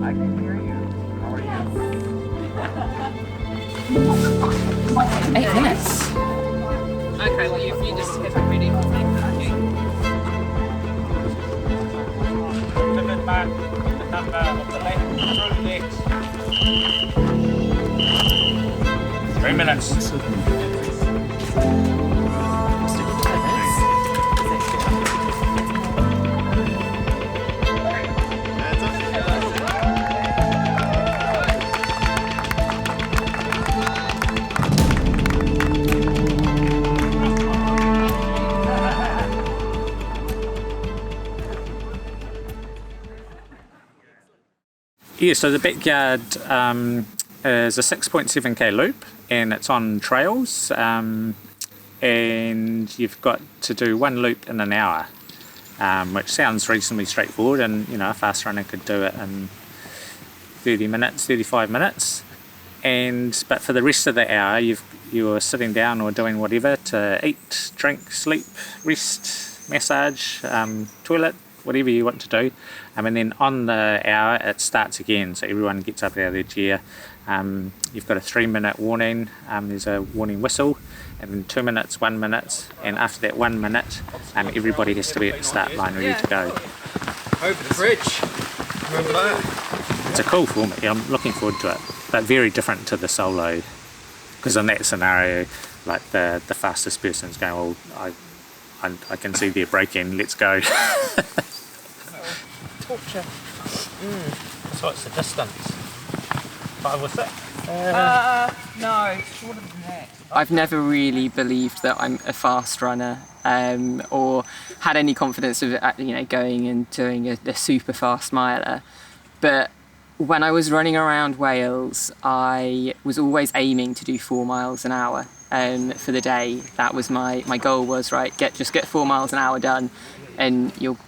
I can hear you. How are you? 8 minutes. Okay, well, if you just have it ready for me, thank you. Limit mark the number of the left through legs. 3 minutes. Yeah, so the backyard is a 6.7k loop, and it's on trails, and you've got to do one loop in an hour, which sounds reasonably straightforward, and you know, a fast runner could do it in 30 minutes, 35 minutes. But for the rest of the hour, you're sitting down or doing whatever to eat, drink, sleep, rest, massage, toilet, whatever you want to do. And then on the hour it starts again, so everyone gets up out of their chair. You've got a 3-minute warning, there's a warning whistle, and then 2 minutes, 1 minute, and after that 1 minute everybody has to be at the start line ready to go. Over the bridge, remember that? It's a cool format, I'm looking forward to it, but very different to the solo, because in that scenario, like the fastest person's going, well, I can see they're braking, let's go. Torture. So what's the distance? 5 or 6? No, shorter than that. I've never really believed that I'm a fast runner, or had any confidence of going and doing a super fast miler. But when I was running around Wales, I was always aiming to do 4 miles an hour for the day. That was my goal was, right, just get 4 miles an hour done, and you'll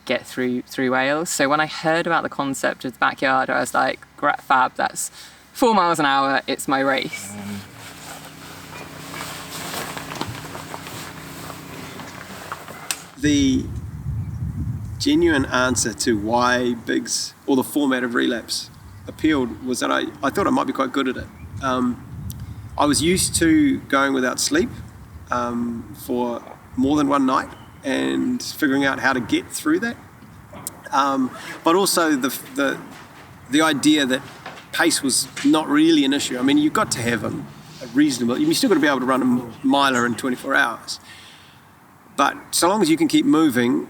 get through Wales. So when I heard about the concept of the backyard, I was like, fab, that's 4 miles an hour, it's my race. The genuine answer to why Biggs, or the format of relapse, appealed was that I thought I might be quite good at it. I was used to going without sleep for more than one night and figuring out how to get through that. But also the idea that pace was not really an issue. I mean, you've got to have a reasonable, you've still got to be able to run a miler in 24 hours. But so long as you can keep moving,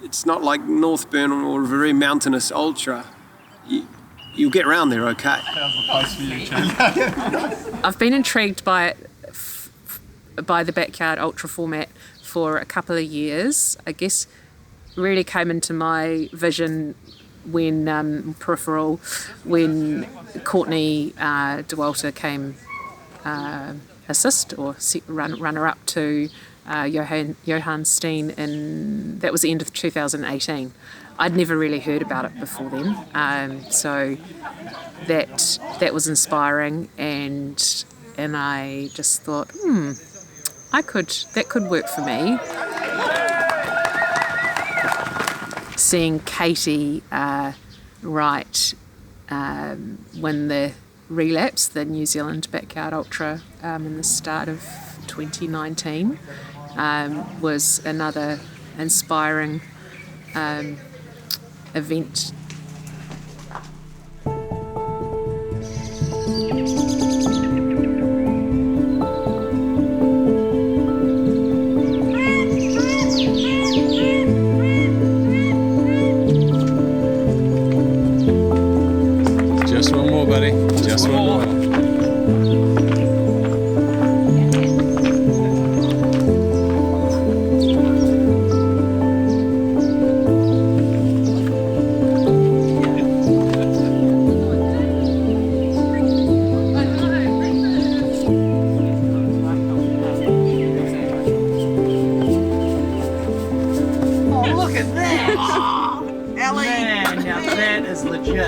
it's not like Northburn or a very mountainous ultra. You'll get around there okay. I've been intrigued by the backyard ultra format for a couple of years. I guess really came into my vision when peripheral, when Courtney Dauwalter came assist or runner up to Johan Steen, and that was the end of 2018. I'd never really heard about it before then, so that was inspiring, and I just thought, that could work for me. Seeing Katie Wright win the relapse, the New Zealand Backyard Ultra in the start of 2019 was another inspiring event. Just one more, buddy. Just one more.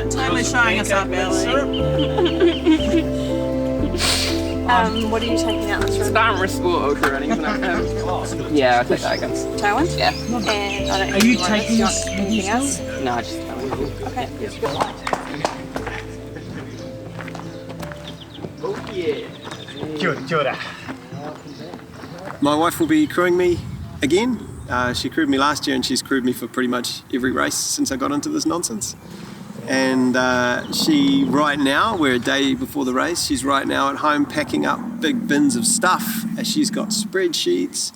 Totally showing us up, Ellie. What are you taking out this It's room? glamorous sport ultra running, isn't it? Yeah, I'll take that, I guess. Tailwind? Yeah. And I don't Are you think taking you this? want anything else? No, I just Okay. Kia ora. My wife will be crewing me again. She crewed me last year and she's crewed me for pretty much every race since I got into this nonsense. And she, right now, we're a day before the race, she's right now at home packing up big bins of stuff. She's got spreadsheets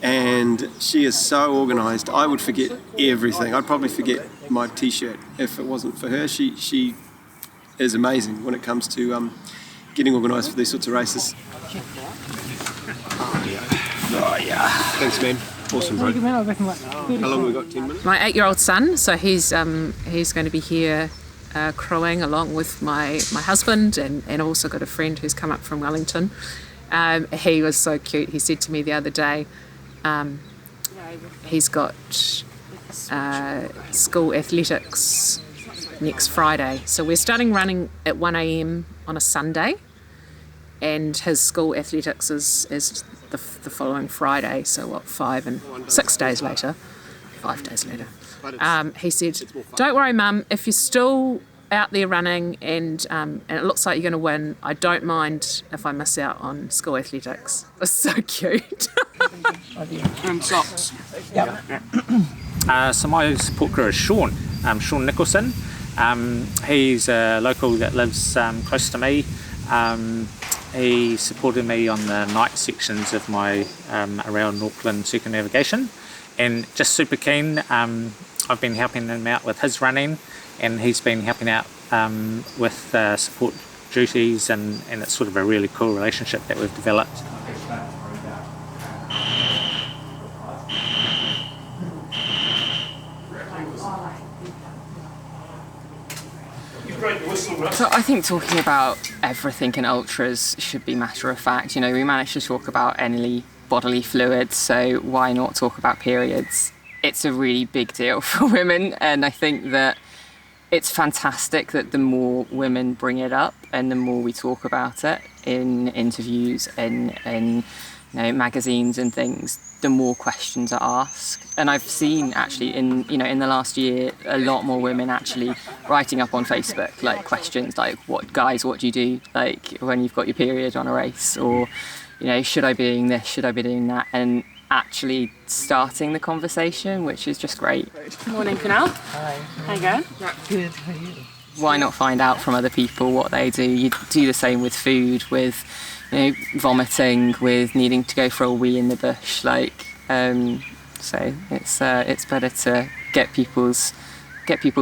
and she is so organised. I would forget everything. I'd probably forget my t-shirt if it wasn't for her. She is amazing when it comes to getting organised for these sorts of races. Oh yeah. Thanks, man. Awesome, bro. How long have we got? 10 minutes? My 8-year-old son, so he's going to be here crewing along with my husband, and also got a friend who's come up from Wellington. He was so cute. He said to me the other day, he's got school athletics next Friday. So we're starting running at 1 a.m. on a Sunday, and his school athletics is the following Friday. So what, 6 days later. 5 days later. He said, "Don't worry, Mum, if you're still out there running and it looks like you're going to win, I don't mind if I miss out on school athletics." It was so cute. And socks. So my support crew is Shaun, Shaun Nicholson. He's a local that lives close to me. He supported me on the night sections of my around Auckland circumnavigation, and just super keen. I've been helping him out with his running, and he's been helping out with support duties, and it's sort of a really cool relationship that we've developed. So I think talking about everything in ultras should be matter of fact. You know, we managed to talk about any bodily fluids, so why not talk about periods? It's a really big deal for women, and I think that it's fantastic that the more women bring it up and the more we talk about it in interviews and magazines and things, the more questions are asked. And I've seen actually in the last year a lot more women actually writing up on Facebook like questions like, what do you do like when you've got your period on a race, or should I be doing this, should I be doing that, and actually starting the conversation, which is just great. Morning, Canal. Hi. How you going? Good, how are you? Why not find out from other people what they do? You do the same with food, with vomiting, with needing to go for a wee in the bush. So it's better to get people's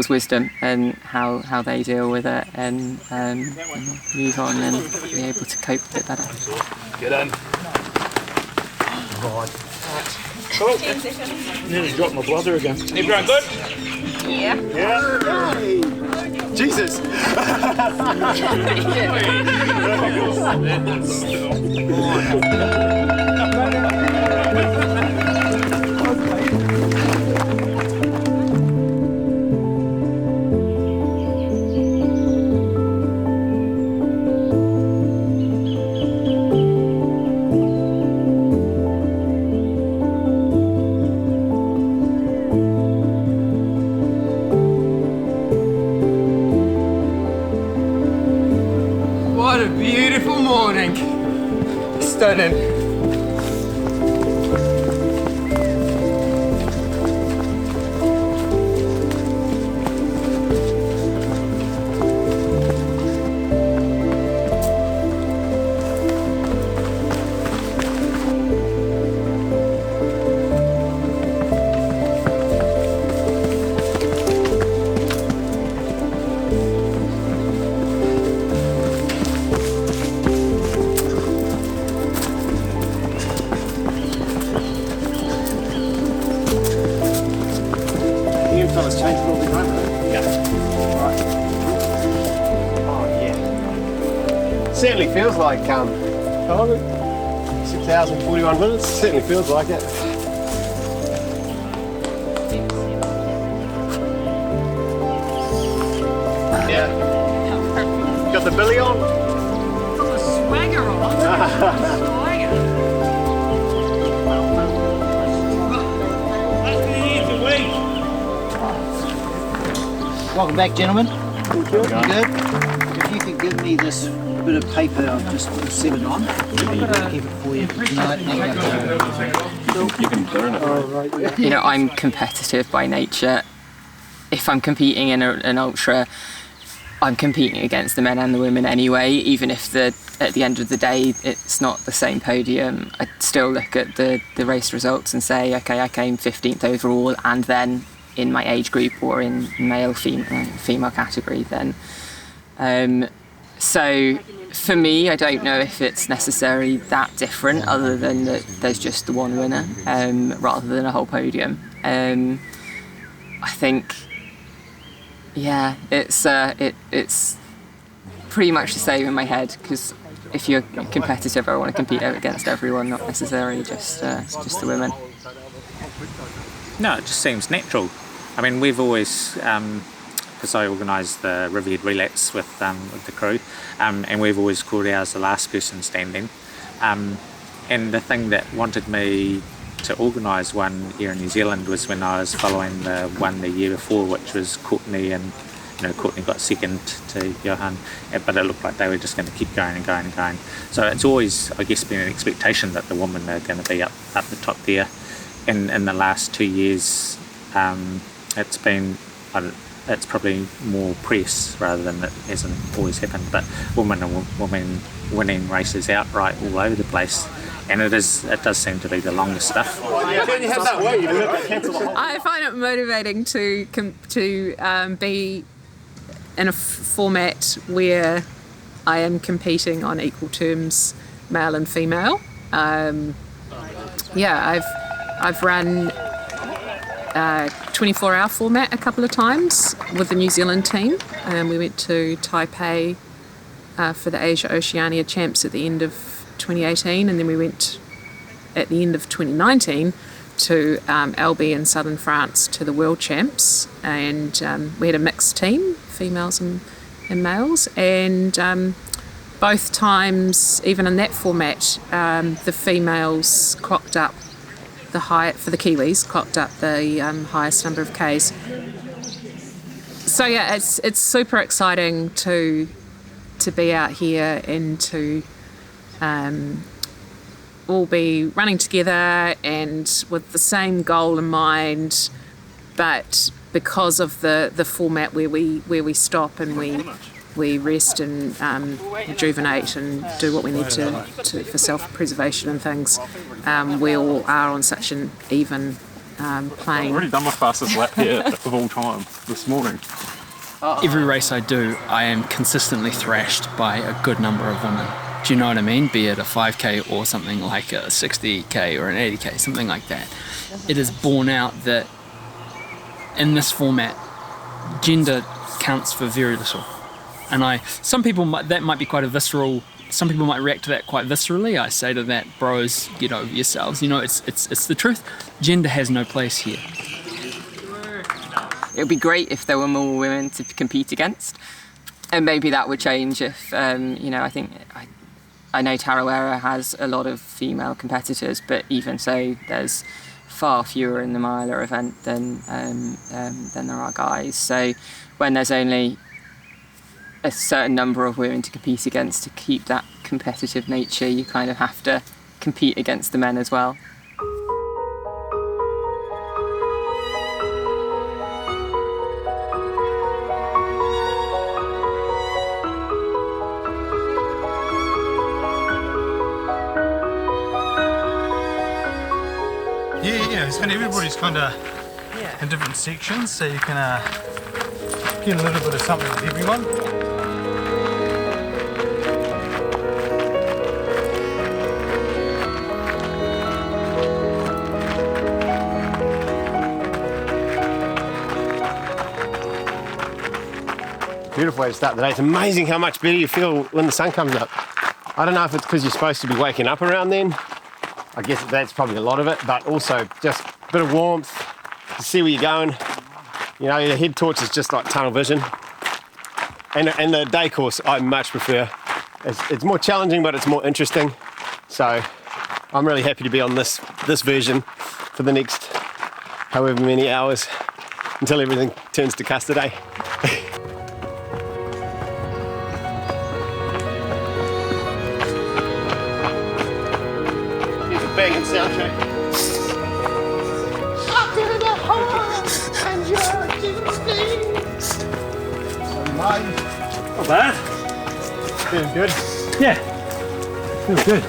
wisdom and how they deal with it, and move on and be able to cope with it better. Get in. God. Oh, nearly dropped my bladder again. Everyone good? Yeah. Yeah. Hey. Jesus! What a beautiful morning. Stunning. Certainly feels like 6 hours and 41 minutes. Certainly feels like it. Yeah. Got the billy on? Swagger on. Welcome back, gentlemen. Good. If you could give me this bit of paper I've just set it on, I'll keep it for you tonight. You can burn it. You know, I'm competitive by nature. If I'm competing in an ultra, I'm competing against the men and the women anyway, even if at the end of the day it's not the same podium. I still look at the race results and say, okay, I came 15th overall, and then in my age group or in male female category then. So for me, I don't know if it's necessarily that different, other than that there's just the one winner rather than a whole podium. I think, yeah, it's pretty much the same in my head, because if you're competitive, I want to compete against everyone, not necessarily just the women. No, it just seems natural. I mean, we've always, because I organise the Riverhead Relapse with the crew, and we've always called ours the last person standing. And the thing that wanted me to organise one here in New Zealand was when I was following the one the year before, which was Courtney, and Courtney got second to Johan, but it looked like they were just going to keep going and going and going. So it's always, I guess, been an expectation that the women are going to be up the top there. In the last 2 years, it's been, it's probably more press rather than it hasn't always happened, but women winning races outright all over the place, and it does seem to be the longest stuff. I find it motivating to be in a format where I am competing on equal terms, male and female. I've run 24-hour format a couple of times with the New Zealand team. We went to Taipei for the Asia Oceania Champs at the end of 2018, and then we went at the end of 2019 to Albi in southern France to the World Champs, and we had a mixed team, females and males, and both times, even in that format, the females clocked up for the Kiwis, clocked up the highest number of Ks. So yeah, it's super exciting to be out here and to all be running together and with the same goal in mind, but because of the format where we stop and we rest and rejuvenate and do what we need to for self-preservation and things, we all are on such an even plane. I've already done my fastest lap here of all time this morning. Every race I do, I am consistently thrashed by a good number of women. Do you know what I mean? Be it a 5K or something like a 60K or an 80K, something like that. It is borne out that in this format, gender counts for very little. And some people that might be quite a visceral. Some people might react to that quite viscerally. I say to that, bros, get over yourselves. It's the truth. Gender has no place here. It would be great if there were more women to compete against, and maybe that would change if I know Tarawera has a lot of female competitors, but even so, there's far fewer in the miler event than there are guys. So when there's only a certain number of women to compete against, to keep that competitive nature, you kind of have to compete against the men as well. Yeah, it's kind of, everybody's kind of in different sections, so you can get a little bit of something with everyone. Beautiful way to start the day. It's amazing how much better you feel when the sun comes up. I don't know if it's because you're supposed to be waking up around then. I guess that's probably a lot of it, but also just a bit of warmth to see where you're going. You know, the head torch is just like tunnel vision. And the day course I much prefer. It's more challenging, but it's more interesting. So I'm really happy to be on this version for the next however many hours until everything turns to custard. Here's a banging soundtrack. Not bad. Feeling good? Yeah. Feels good.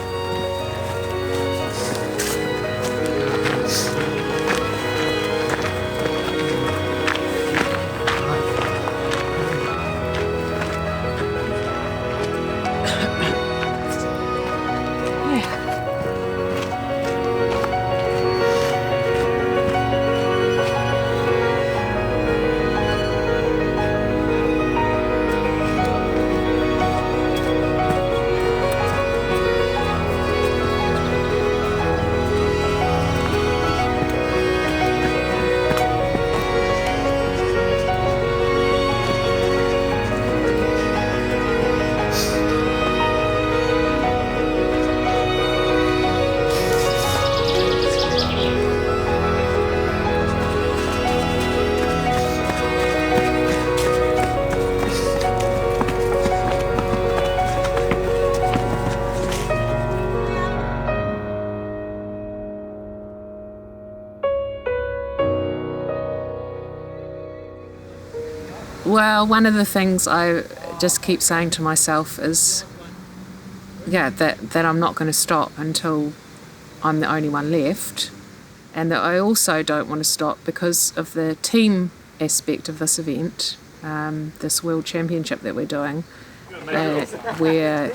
Well, one of the things I just keep saying to myself is, that I'm not going to stop until I'm the only one left, and that I also don't want to stop because of the team aspect of this event, this World Championship that we're doing, where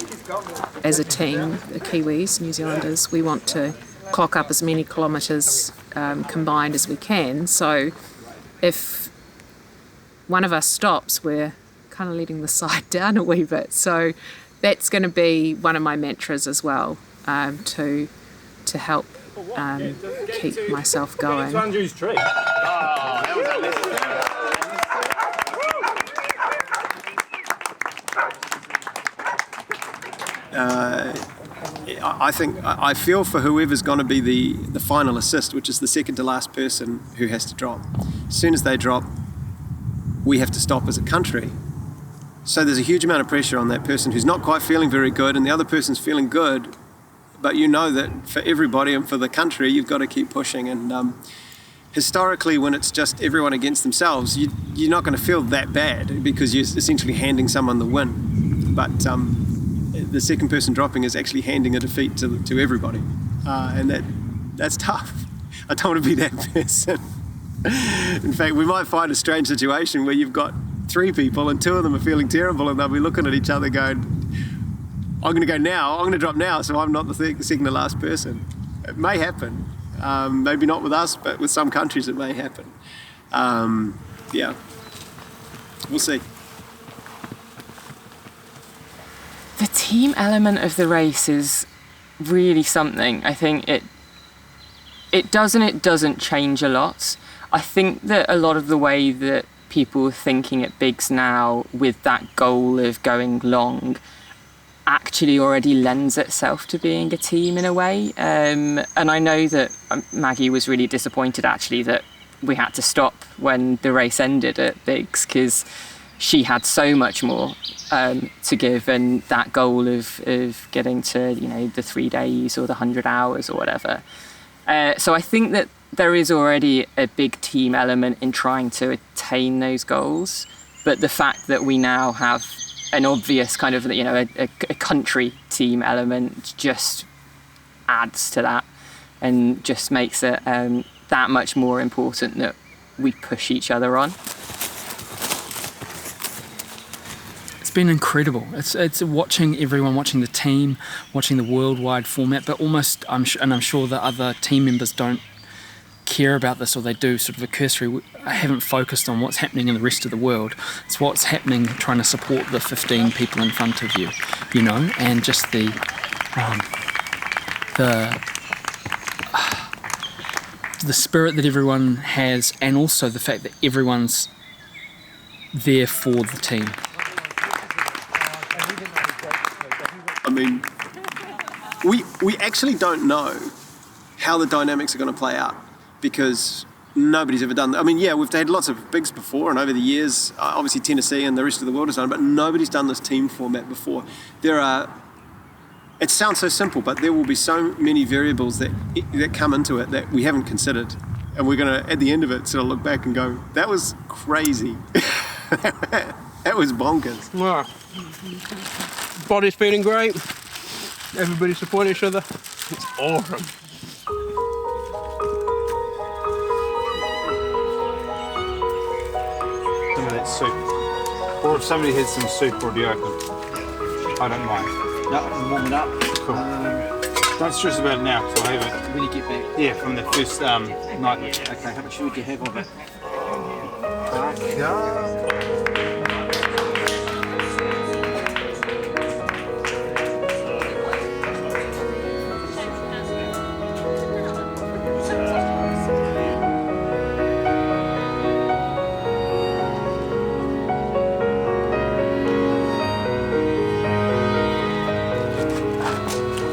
as a team, the Kiwis, New Zealanders, we want to clock up as many kilometres combined as we can. So if one of us stops, we're kind of letting the side down a wee bit. So that's going to be one of my mantras as well, to help keep myself going. Andrew's tree. I feel for whoever's going to be the final assist, which is the second to last person who has to drop. As soon as they drop, we have to stop as a country. So there's a huge amount of pressure on that person who's not quite feeling very good, and the other person's feeling good, but you know that for everybody and for the country, you've got to keep pushing. And historically, when it's just everyone against themselves, you're not going to feel that bad because you're essentially handing someone the win. But the second person dropping is actually handing a defeat to everybody, and that's tough. I don't want to be that person. In fact, we might find a strange situation where you've got three people and two of them are feeling terrible, and they'll be looking at each other going, I'm going to go now, I'm going to drop now, so I'm not the second to last person. It may happen. Maybe not with us, but with some countries it may happen. We'll see. The team element of the race is really something. I think it doesn't change a lot. I think that a lot of the way that people are thinking at Bigs now with that goal of going long actually already lends itself to being a team in a way. And I know that Maggie was really disappointed actually that we had to stop when the race ended at Bigs, because she had so much more to give, and that goal of getting to the 3 days or the 100 hours or whatever. So I think that there is already a big team element in trying to attain those goals, but the fact that we now have an obvious kind of a country team element just adds to that and just makes it that much more important that we push each other on. It's been incredible. It's watching everyone, watching the team, watching the worldwide format, but almost, I'm sure that other team members don't care about this, or they do sort of a cursory. I haven't focused on what's happening in the rest of the world. It's what's happening, trying to support the 15 people in front of you, and just the spirit that everyone has, and also the fact that everyone's there for the team. we actually don't know how the dynamics are going to play out because nobody's ever done that. I mean, yeah, we've had lots of bigs before, and over the years, obviously Tennessee and the rest of the world has done it, but nobody's done this team format before. It sounds so simple, but there will be so many variables that come into it that we haven't considered. And we're going to, at the end of it, sort of look back and go, that was crazy. That was bonkers. Well, body's feeling great. Everybody support each other. It's awesome. Some of that soup. Or if somebody had some soup already open, I don't mind. No, warm it up. Cool. Don't stress about it now, because I'll have it. When you get back? Yeah, from the first night. Okay, how much would you have of it?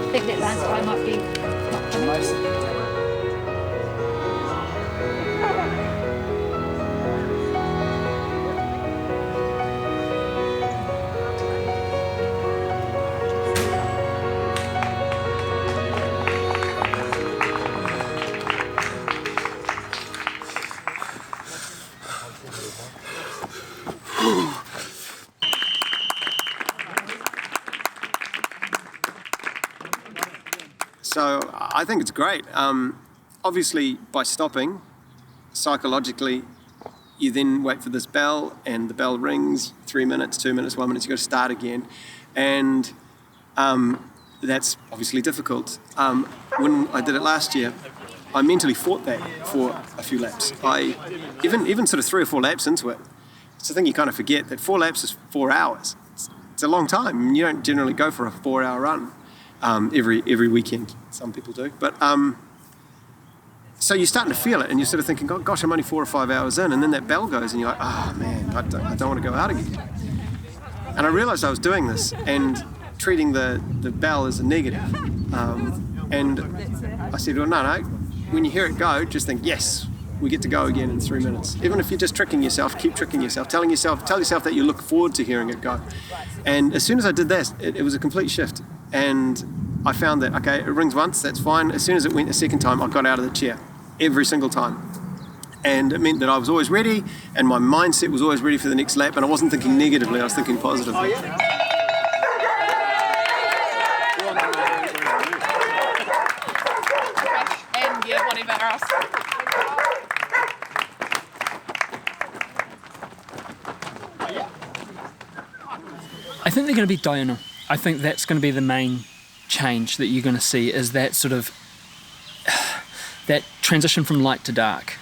I think that last time might be not coming. So I think it's great. Obviously, by stopping, psychologically, you then wait for this bell, and the bell rings, 3 minutes, 2 minutes, 1 minute, you got to start again. And that's obviously difficult. When I did it last year, I mentally fought that for a few laps. Even sort of 3 or 4 laps into it, it's the thing you kind of forget that 4 laps is 4 hours. It's a long time. You don't generally go for a 4-hour run every weekend. Some people do. But so you're starting to feel it, and you're sort of thinking, gosh, I'm only 4 or 5 hours in, and then that bell goes, and you're like, oh man, I don't want to go out again. And I realised I was doing this and treating the bell as a negative. And I said, well, no, when you hear it go, just think, yes, we get to go again in 3 minutes. Even if you're just tricking yourself, keep tricking yourself, tell yourself that you look forward to hearing it go. And as soon as I did that, it was a complete shift. And I found that, okay, it rings once, that's fine. As soon as it went a second time, I got out of the chair every single time. And it meant that I was always ready, and my mindset was always ready for the next lap, and I wasn't thinking negatively, I was thinking positively. And yeah, whatever else. I think they're going to be diurnal. I think that's going to be the main change that you're going to see, is that sort of that transition from light to dark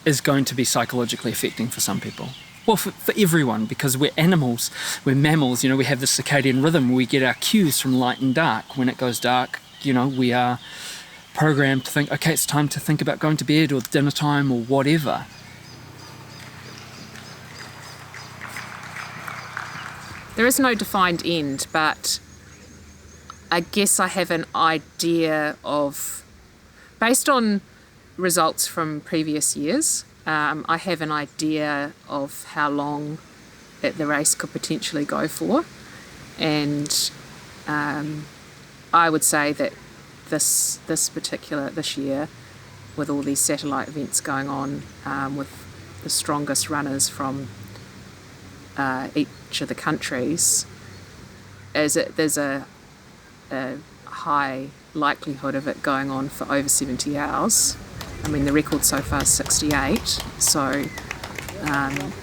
is going to be psychologically affecting for some people. Well, for everyone, because we're animals, we're mammals, we have the circadian rhythm. We get our cues from light and dark. When it goes dark, we are programmed to think, okay, it's time to think about going to bed or dinner time or whatever. There is no defined end, but I guess I have an idea of, based on results from previous years, I have an idea of how long the race could potentially go for. And I would say that this year, with all these satellite events going on, with the strongest runners from each of the countries, there's a high likelihood of it going on for over 70 hours. I mean, the record so far is 68, so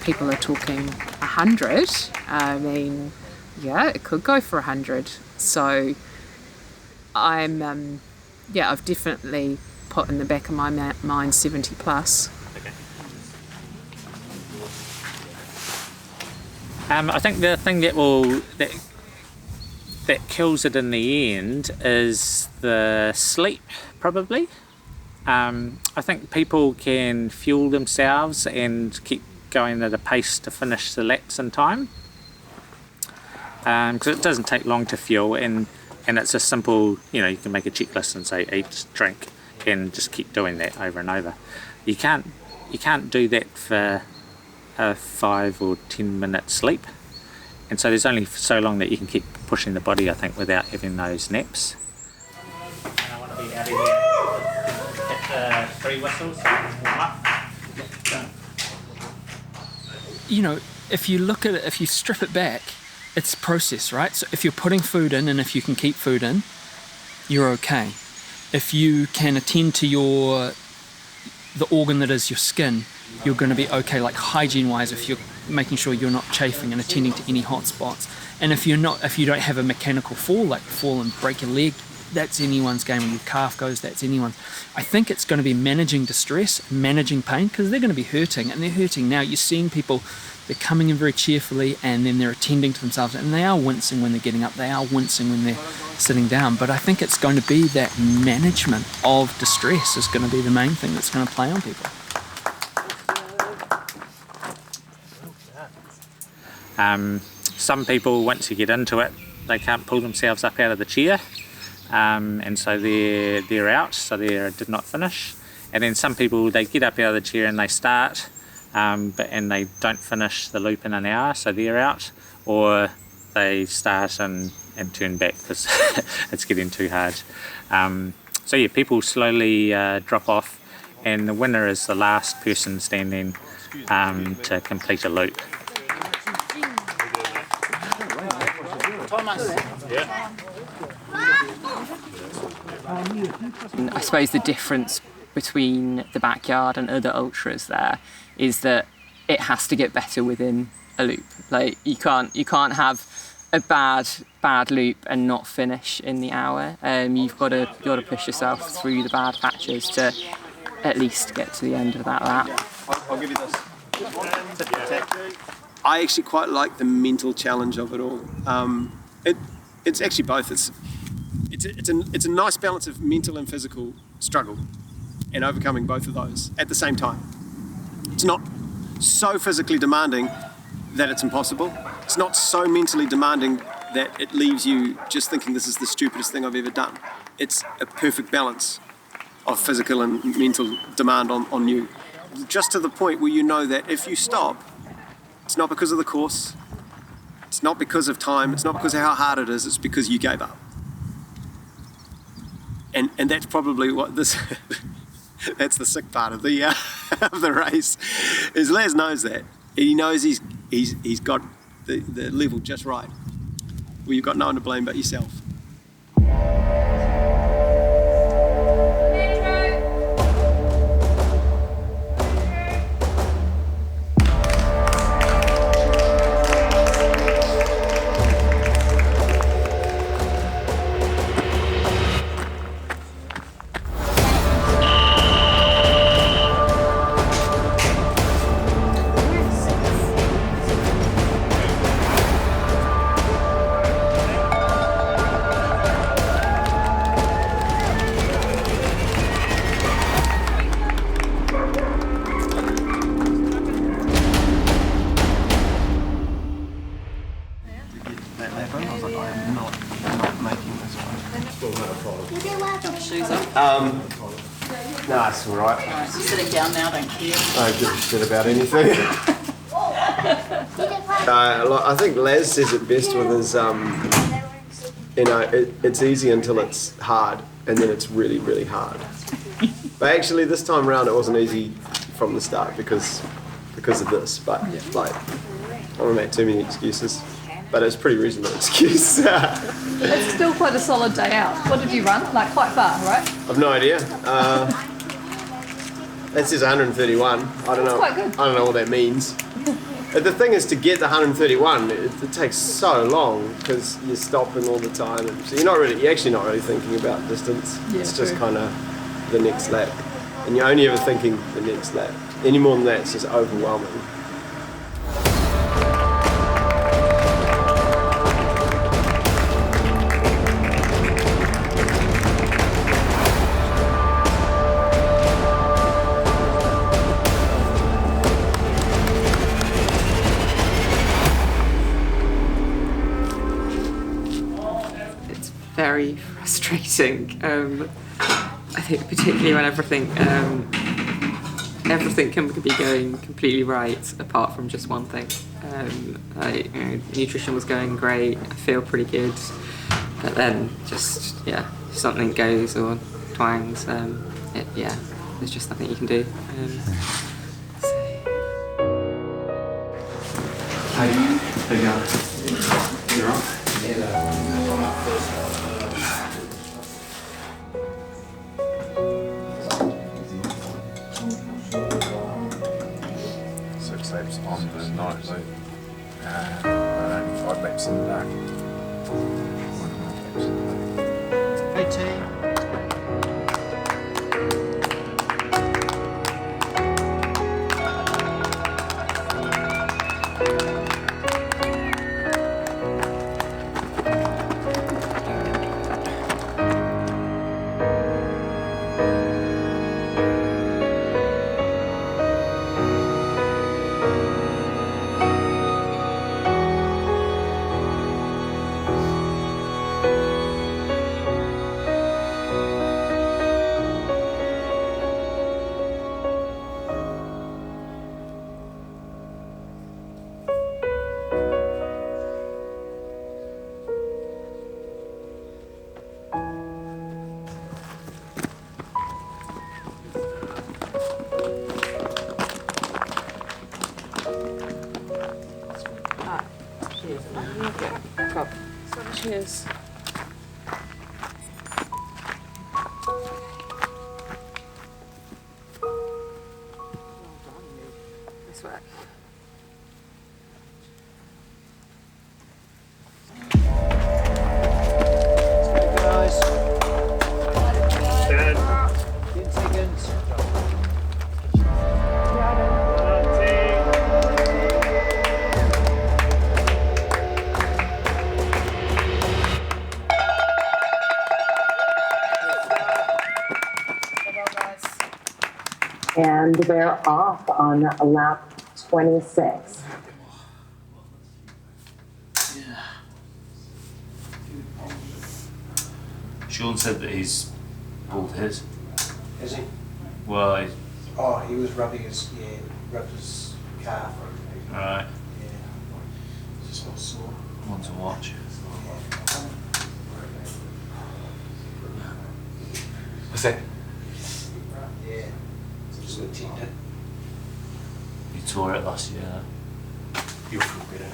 people are talking 100. I mean, yeah, it could go for 100. So I've definitely put in the back of my mind 70 plus. I think the thing that kills it in the end is the sleep, probably. I think people can fuel themselves and keep going at a pace to finish the laps in time, because it doesn't take long to fuel, and And it's a simple, you can make a checklist and say eat, drink, and just keep doing that over and over. You can't do that for a 5 or 10 minute sleep, and so there's only so long that you can keep pushing the body, I think, without having those naps. And I want to be out of here at the 3 whistles. If you look at it, if you strip it back, it's process, right? So if you're putting food in and if you can keep food in, you're okay. If you can attend to the organ that is your skin, you're going to be okay, like hygiene-wise, if you're making sure you're not chafing and attending to any hot spots. And if you don't have a mechanical fall, like fall and break your leg, that's anyone's game. When your calf goes, that's anyone's. I think it's going to be managing distress, managing pain, because they're going to be hurting, and they're hurting now. You're seeing people, they're coming in very cheerfully, and then they're attending to themselves, and they are wincing when they're getting up, they are wincing when they're sitting down. But I think it's going to be that management of distress is going to be the main thing that's going to play on people. Some people, once you get into it, they can't pull themselves up out of the chair, and so they're out, so they did not finish. And then some people, they get up out of the chair and they start, and they don't finish the loop in an hour, so they're out, or they start and turn back because it's getting too hard. So yeah, people slowly drop off, and the winner is the last person standing to complete a loop. I suppose the difference between the backyard and other ultras there is that it has to get better within a loop. Like you can't have a bad loop and not finish in the hour. You've got to push yourself through the bad patches to at least get to the end of that lap. I'll give you this. I actually quite like the mental challenge of it all. It's actually both. It's a nice balance of mental and physical struggle, and overcoming both of those at the same time. It's not so physically demanding that it's impossible. It's not so mentally demanding that it leaves you just thinking this is the stupidest thing I've ever done. It's a perfect balance of physical and mental demand on you, just to the point where you know that if you stop, it's not because of the course, it's not because of time, it's not because of how hard it is, it's because you gave up. And that's probably what this that's the sick part of the of the race, is Les knows that. He knows he's got the level just right, where you've got no one to blame but yourself. No, it's all right. You're sitting down now, don't you? I don't give a shit about anything. I think Les says it best with his, it's easy until it's hard, and then it's really, really hard. But actually, this time around, it wasn't easy from the start because of this. But like, I don't make too many excuses. But it's a pretty reasonable excuse. It's still quite a solid day out. What did you run? Like quite far, right? I've no idea. That says 131. I don't know. Quite good. I don't know what that means. The thing is, to get the 131, it takes so long because you're stopping all the time, and so you're actually not really thinking about distance. Yeah, it's just true. kind of the next lap, and you're only ever thinking the next lap. Any more than that, it's just overwhelming. Very exciting. I think particularly when everything can be going completely right, apart from just one thing. Nutrition was going great. I feel pretty good, but then just something goes or twangs. There's just nothing you can do. How you going? You're on? 6 laps on the night loop, and only 5 laps in the dark. 1.5 laps in the dark. Hey team. Cheers. Nice work. Guys. 10 seconds. And we're off on lap 26. Shaun said that he's pulled his. Is he? Well, Oh, he was rubbing his calf. Right. Yeah. Just not sore. One to watch. What's that? Yeah. Just got tinned it. You tore it last year. You'll feel better.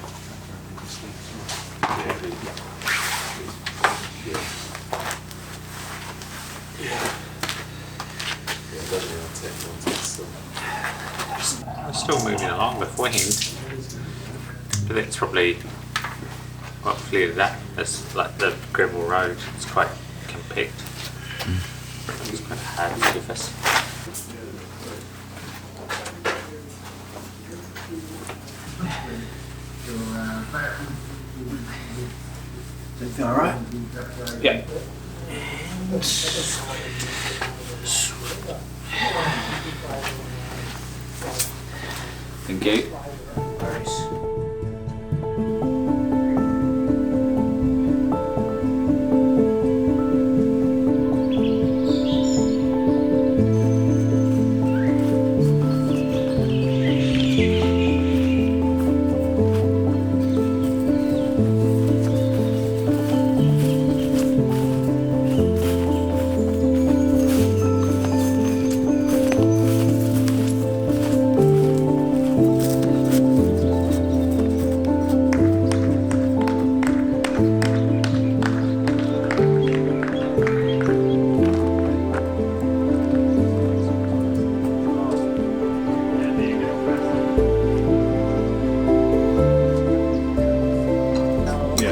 We're still moving along with wind, but it's probably quite clear that it's like the gravel road. It's quite compact. It's quite a hard surface. Does it feel alright? Yeah. Thank you.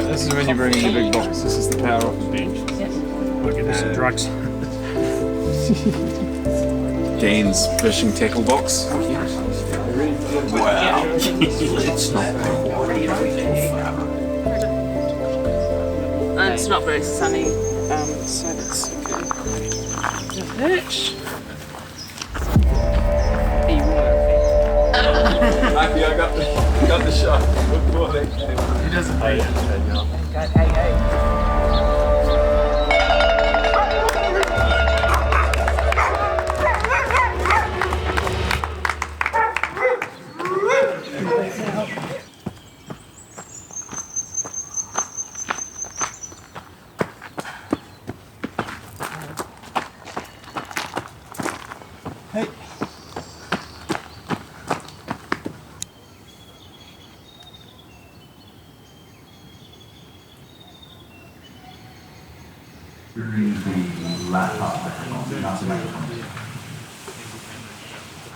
This is when you bring in the big box. This is the power off the bench. I'll get some drugs. Gaines fishing tackle box. Wow. It's not And it's not very sunny, so that's okay. No perch. Lucky I got the shot. Good morning. He doesn't pay it. Hey, hey. Hey.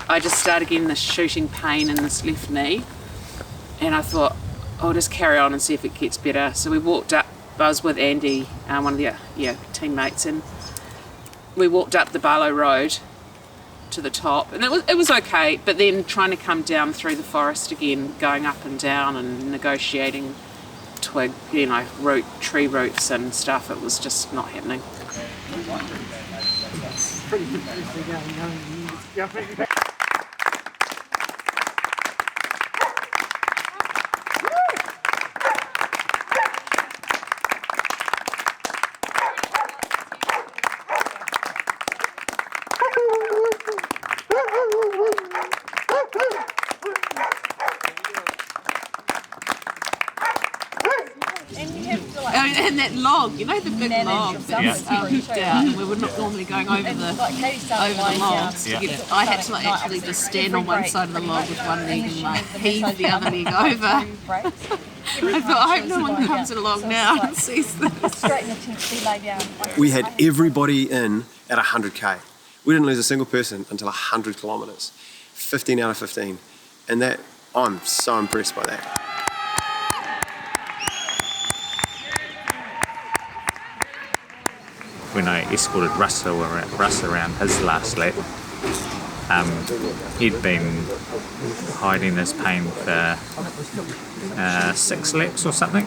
I just started getting this shooting pain in this left knee, and I thought I'll just carry on and see if it gets better. So we walked up. I was with Andy, one of the teammates, and we walked up the Barlow Road to the top, and it was okay. But then trying to come down through the forest again, going up and down and negotiating twig, tree roots and stuff, it was just not happening. And that log, the big log that hooped out, and we were not normally going over the logs. I had to actually just stand on one side of the log with one leg and heave the other leg over. I thought, I hope no one comes along now and sees this. We had everybody in at 100k. We didn't lose a single person until 100 kilometres. 15 out of 15. And that, I'm so impressed by that. When I escorted Russ around his last lap, he'd been hiding his pain for 6 laps or something,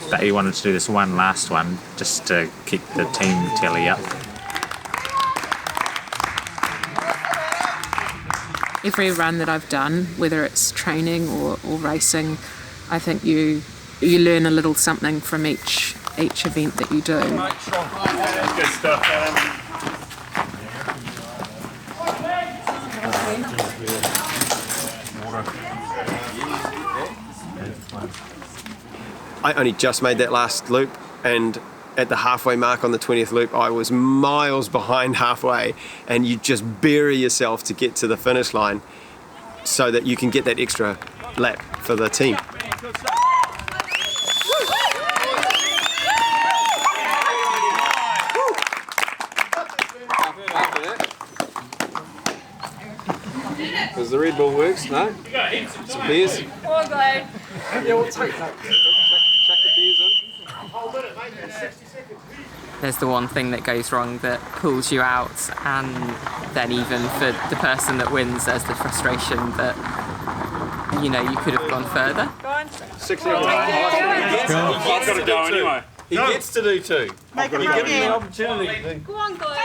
but he wanted to do this one last one just to keep the team tally up. Every run that I've done, whether it's training or racing, I think you learn a little something from each event that you do. Good stuff. I only just made that last loop, and at the halfway mark on the 20th loop, I was miles behind halfway, and you just bury yourself to get to the finish line so that you can get that extra lap for the team. Because the Red Bull works, no? Some beers? All good. Yeah, we'll take that. Chuck the beers in. There's the one thing that goes wrong that pulls you out, and then even for the person that wins, there's the frustration that, you could have gone further. 6 seconds. I've got to go anyway. He gets to do 2. Make you give him the opportunity. Go on, guys.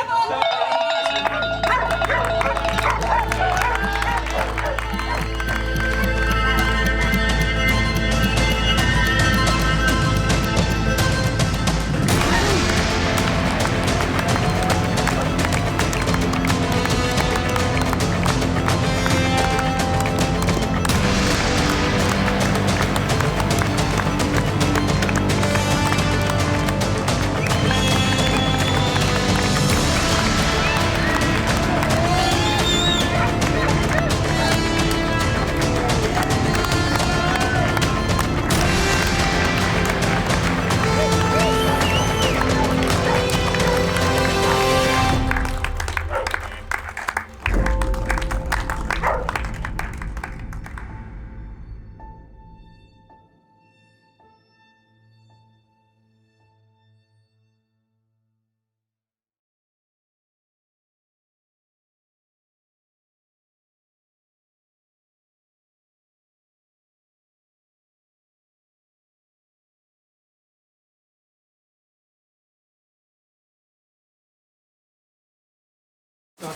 You